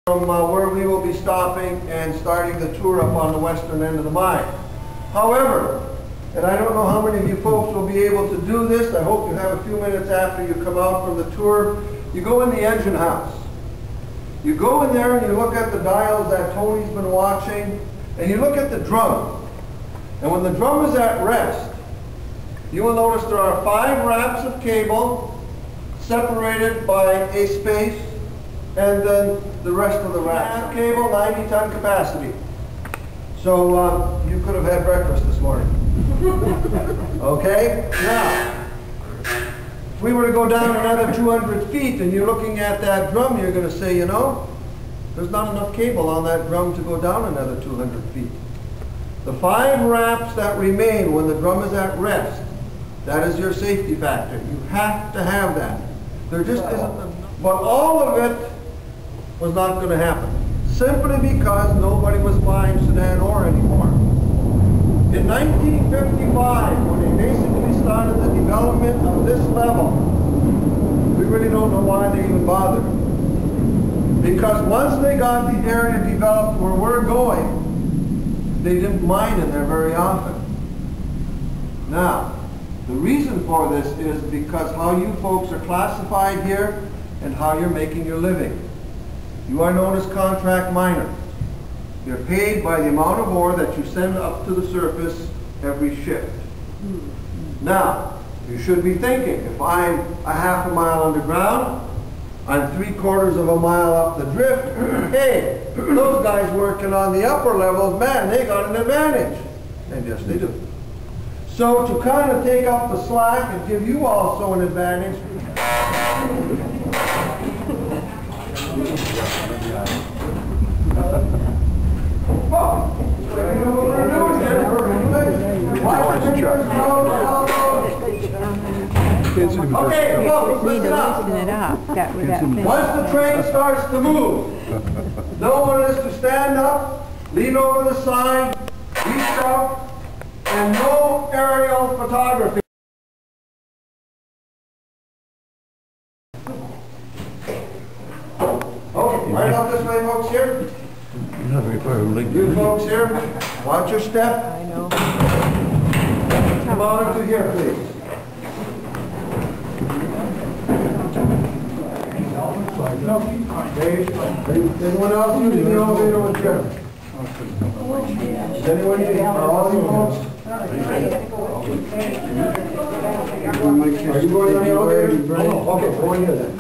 from where we will be stopping and starting the tour up on the western end of the mine. However, and I don't know how many of you folks will be able to do this, I hope you have a few minutes after you come out from the tour, you go in the engine house. You go in there and you look at the dials that Tony's been watching, and you look at the drum. And when the drum is at rest, you will notice there are 5 wraps of cable separated by a space, and then the rest of the wraps. Cable, 90-ton capacity. So you could have had breakfast this morning. Okay? Now, if we were to go down another 200 feet and you're looking at that drum, you're going to say, you know, there's not enough cable on that drum to go down another 200 feet. The 5 wraps that remain when the drum is at rest, that is your safety factor. You have to have that. There just isn't enough. But all of it was not going to happen, simply because nobody was buying Soudan ore anymore. In 1955, when they basically started the development of this level, we really don't know why they even bothered. Because once they got the area developed where we're going, they didn't mine in there very often. Now, the reason for this is because how you folks are classified here and how you're making your living. You are known as contract miners. You're paid by the amount of ore that you send up to the surface every shift. Now, you should be thinking, if I'm a half a mile underground, I'm 3/4 of a mile up the drift, hey, those guys working on the upper levels, man, they got an advantage. And yes, they do. So to kind of take up the slack and give you also an advantage, okay, folks, listen up. Once the train starts to move, no one is to stand up, lean over the side, reach out, and no aerial photography. Okay, right up this way, folks, here. You folks here, watch your step. I know. Come on up to here, please. Okay. Anyone else using the elevator with Jim? Is anyone using, are all you folks? Are you going on the elevator? Oh, okay, go in here then.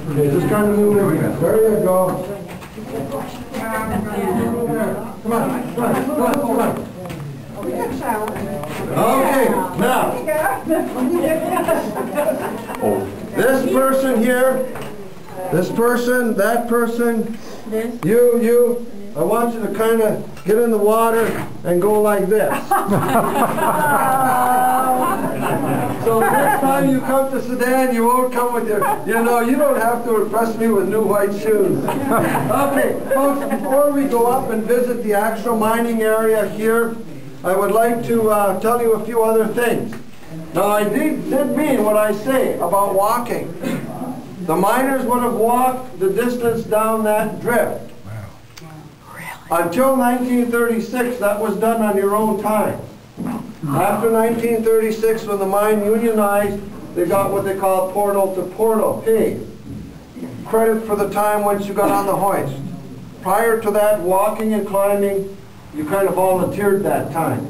Okay, just kind of move over here. There you go. Come on, come on, come on, come on. Okay, now, this person here, this person, that person, you, I want you to kind of get in the water and go like this. So next time you come to Soudan, you won't come with your, you know, you don't have to impress me with new white shoes. Okay, folks, before we go up and visit the actual mining area here, I would like to tell you a few other things. Now, I did mean what I say about walking. The miners would have walked the distance down that drift. Until 1936, that was done on your own time. After 1936, when the mine unionized, they got what they call portal to portal pay. Credit for the time once you got on the hoist. Prior to that, walking and climbing, you kind of volunteered that time.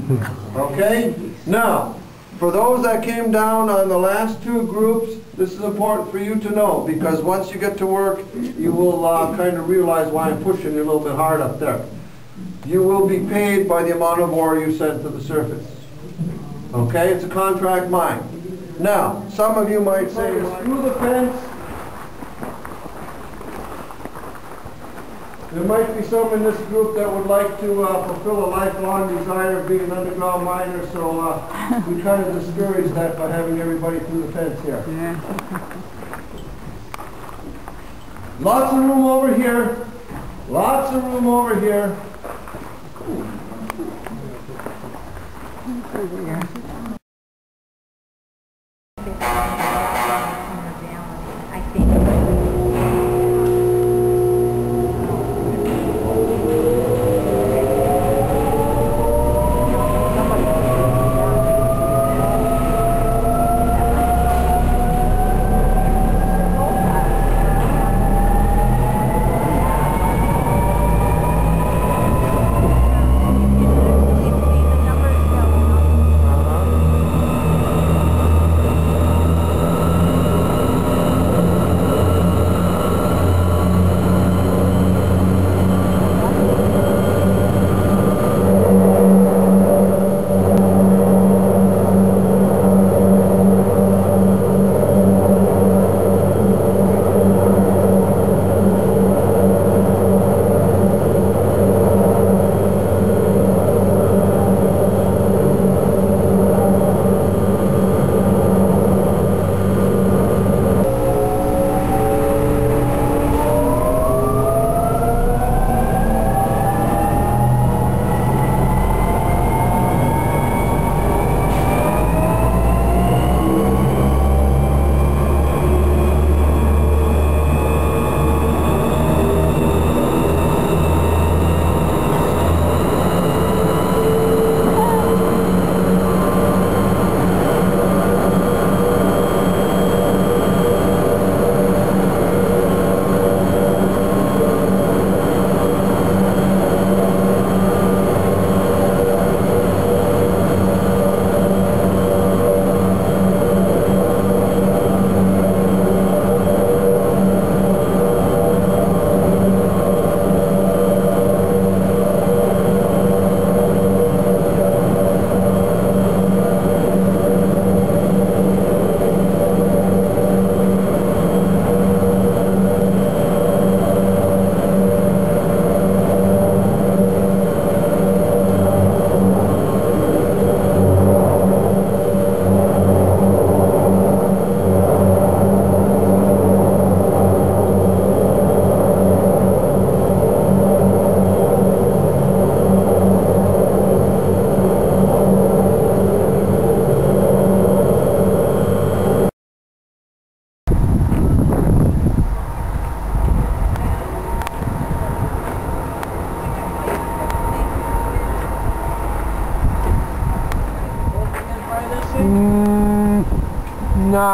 Okay? Now, for those that came down on the last 2 groups, this is important for you to know, because once you get to work, you will kind of realize why I'm pushing you a little bit hard up there. You will be paid by the amount of ore you send to the surface. Okay? It's a contract mine. Now, some of you might say, screw the fence. There might be some in this group that would like to fulfill a lifelong desire of being an underground miner, so we kind of discourage that by having everybody through the fence here. Yeah. Lots of room over here. Lots of room over here. Over here.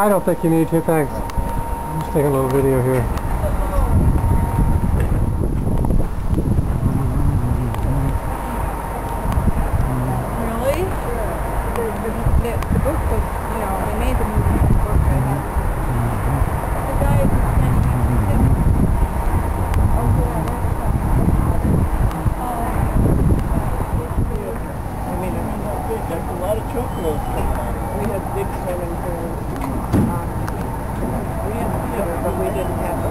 I don't think you need to, thanks. I'm just taking a little video here. Really? The book was, you know, they made the movie and the book. The guy is standing next to him. Oh, yeah, I mean, there's a lot of chocolate. We had big swimming pools. We had theater, but we didn't have the